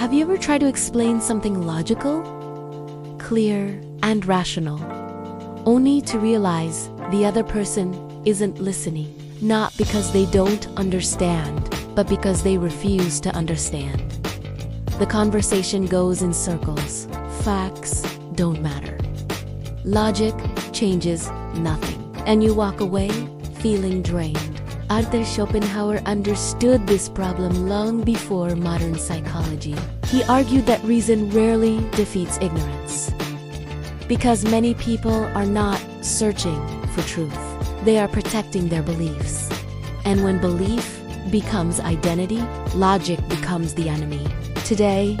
Have you ever tried to explain something logical, clear, and rational, only to realize the other person isn't listening? Not because they don't understand, but because they refuse to understand. The conversation goes in circles. Facts don't matter. Logic changes nothing. And you walk away feeling drained. Arthur Schopenhauer understood this problem long before modern psychology. He argued that reason rarely defeats ignorance, because many people are not searching for truth. They are protecting their beliefs. And when belief becomes identity, logic becomes the enemy. Today,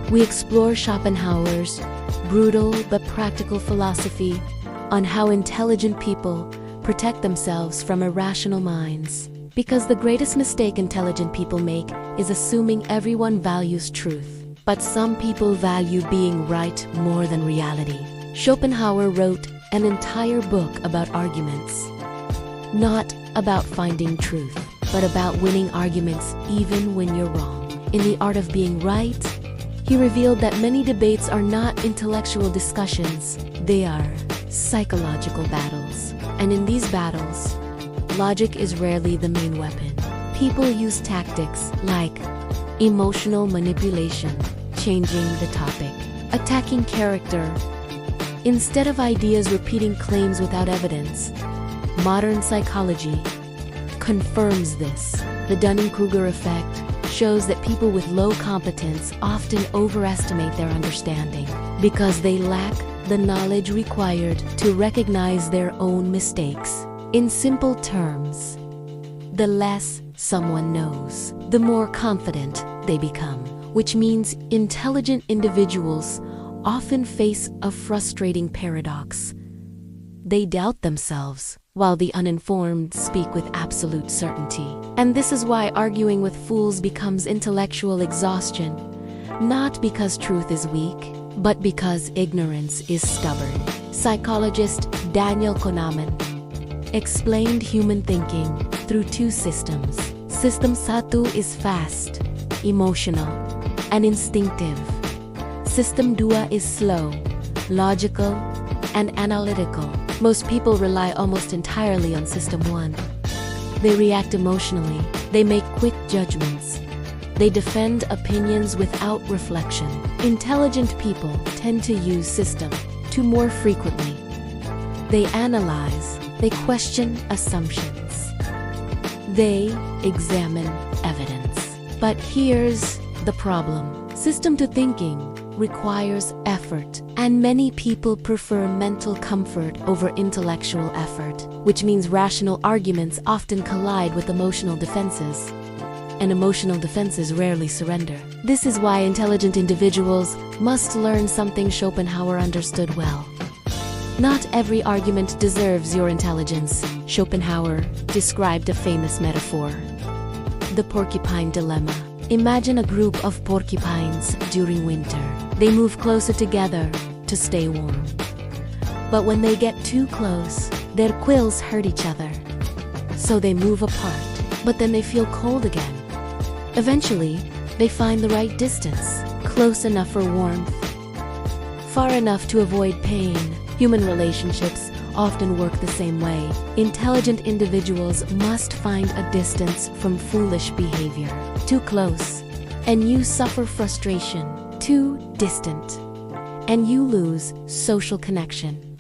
we explore Schopenhauer's brutal but practical philosophy on how intelligent people protect themselves from irrational minds. Because the greatest mistake intelligent people make is assuming everyone values truth. But some people value being right more than reality. Schopenhauer wrote an entire book about arguments. Not about finding truth, but about winning arguments even when you're wrong. In The Art of Being Right, he revealed that many debates are not intellectual discussions, they are psychological battles. And in these battles, logic is rarely the main weapon. People use tactics like emotional manipulation, changing the topic, attacking character, instead of ideas repeating claims without evidence. Modern psychology confirms this. The Dunning-Kruger effect shows that people with low competence often overestimate their understanding because they lack the knowledge required to recognize their own mistakes. In simple terms, the less someone knows, the more confident they become, which means intelligent individuals often face a frustrating paradox. They doubt themselves, while the uninformed speak with absolute certainty. And this is why arguing with fools becomes intellectual exhaustion, not because truth is weak, but because ignorance is stubborn. Psychologist Daniel Kahneman explained human thinking through two systems. System 1 is fast, emotional, and instinctive. System 2 is slow, logical, and analytical. Most people rely almost entirely on System 1. They react emotionally, they make quick judgments, they defend opinions without reflection. Intelligent people tend to use System 2 more frequently. They analyze, they question assumptions, they examine evidence. But here's the problem. System 2 thinking requires effort, and many people prefer mental comfort over intellectual effort, which means rational arguments often collide with emotional defenses, and emotional defenses rarely surrender. This is why intelligent individuals must learn something Schopenhauer understood well. Not every argument deserves your intelligence. Schopenhauer described a famous metaphor: the porcupine dilemma. Imagine a group of porcupines during winter. They move closer together to stay warm. But when they get too close, their quills hurt each other. So they move apart, but then they feel cold again. Eventually, they find the right distance, close enough for warmth, far enough to avoid pain. Human relationships often work the same way. Intelligent individuals must find a distance from foolish behavior. Too close, and you suffer frustration. Too distant, and you lose social connection.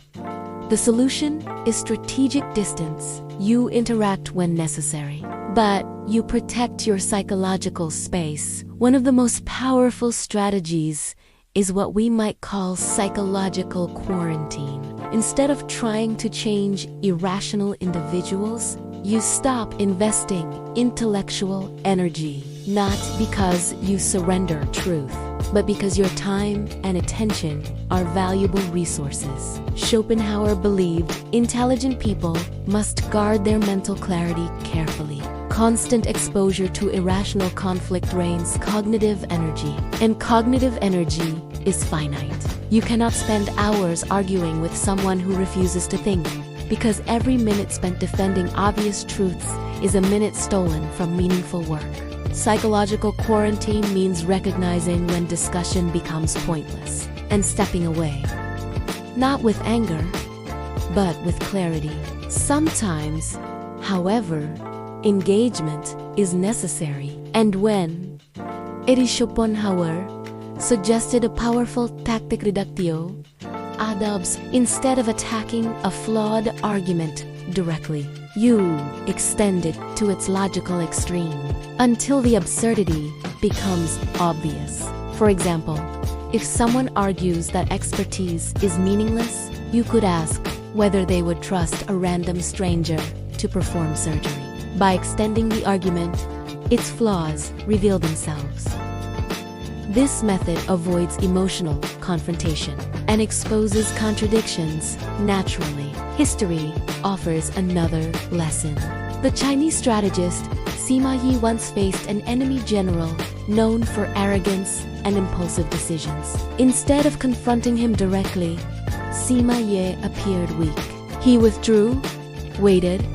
The solution is strategic distance. You interact when necessary, but you protect your psychological space. One of the most powerful strategies is what we might call psychological quarantine. Instead of trying to change irrational individuals, you stop investing intellectual energy, not because you surrender truth, but because your time and attention are valuable resources. Schopenhauer believed intelligent people must guard their mental clarity carefully. Constant exposure to irrational conflict drains cognitive energy, and cognitive energy is finite. You cannot spend hours arguing with someone who refuses to think, because every minute spent defending obvious truths is a minute stolen from meaningful work. Psychological quarantine means recognizing when discussion becomes pointless and stepping away. Not with anger, but with clarity. Sometimes, however, engagement is necessary. And when Arthur Schopenhauer suggested a powerful tactic reductio ad abs instead of attacking a flawed argument directly, you extend it to its logical extreme until the absurdity becomes obvious. For example, if someone argues that expertise is meaningless, you could ask whether they would trust a random stranger to perform surgery. By extending the argument, its flaws reveal themselves. This method avoids emotional confrontation and exposes contradictions naturally. History offers another lesson. The Chinese strategist Sima Yi once faced an enemy general known for arrogance and impulsive decisions. Instead of confronting him directly, Sima Yi appeared weak. He withdrew, waited,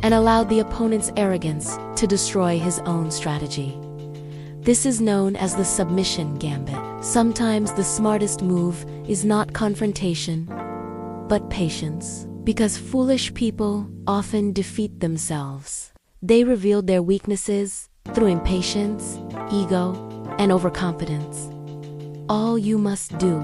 and allowed the opponent's arrogance to destroy his own strategy. This is known as the submission gambit. Sometimes the smartest move is not confrontation, but patience. Because foolish people often defeat themselves. They revealed their weaknesses through impatience, ego, and overconfidence. All you must do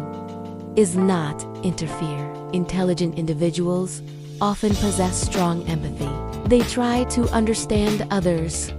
is not interfere. Intelligent individuals often possess strong empathy. They try to understand others.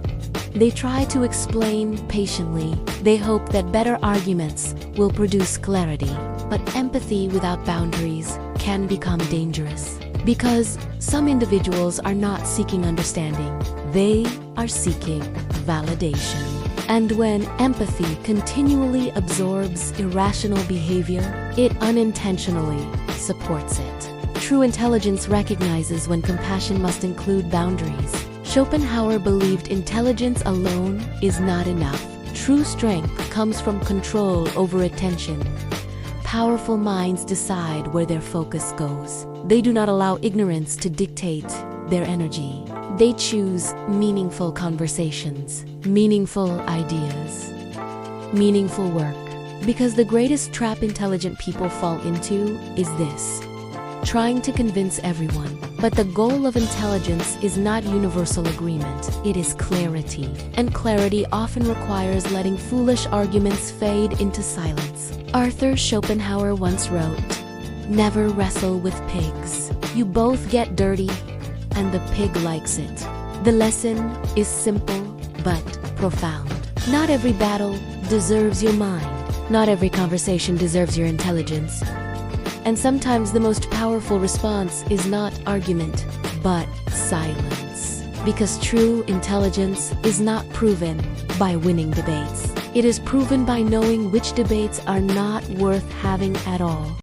They try to explain patiently. They hope that better arguments will produce clarity. But empathy without boundaries can become dangerous. Because some individuals are not seeking understanding. They are seeking validation. And when empathy continually absorbs irrational behavior, it unintentionally supports it. True intelligence recognizes when compassion must include boundaries. Schopenhauer believed intelligence alone is not enough. True strength comes from control over attention. Powerful minds decide where their focus goes. They do not allow ignorance to dictate their energy. They choose meaningful conversations, meaningful ideas, meaningful work. Because the greatest trap intelligent people fall into is this: trying to convince everyone. But the goal of intelligence is not universal agreement, it is clarity. And clarity often requires letting foolish arguments fade into silence. Arthur Schopenhauer once wrote, "Never wrestle with pigs. You both get dirty, and the pig likes it." The lesson is simple but profound. Not every battle deserves your mind. Not every conversation deserves your intelligence. And sometimes the most powerful response is not argument, but silence. Because true intelligence is not proven by winning debates. It is proven by knowing which debates are not worth having at all.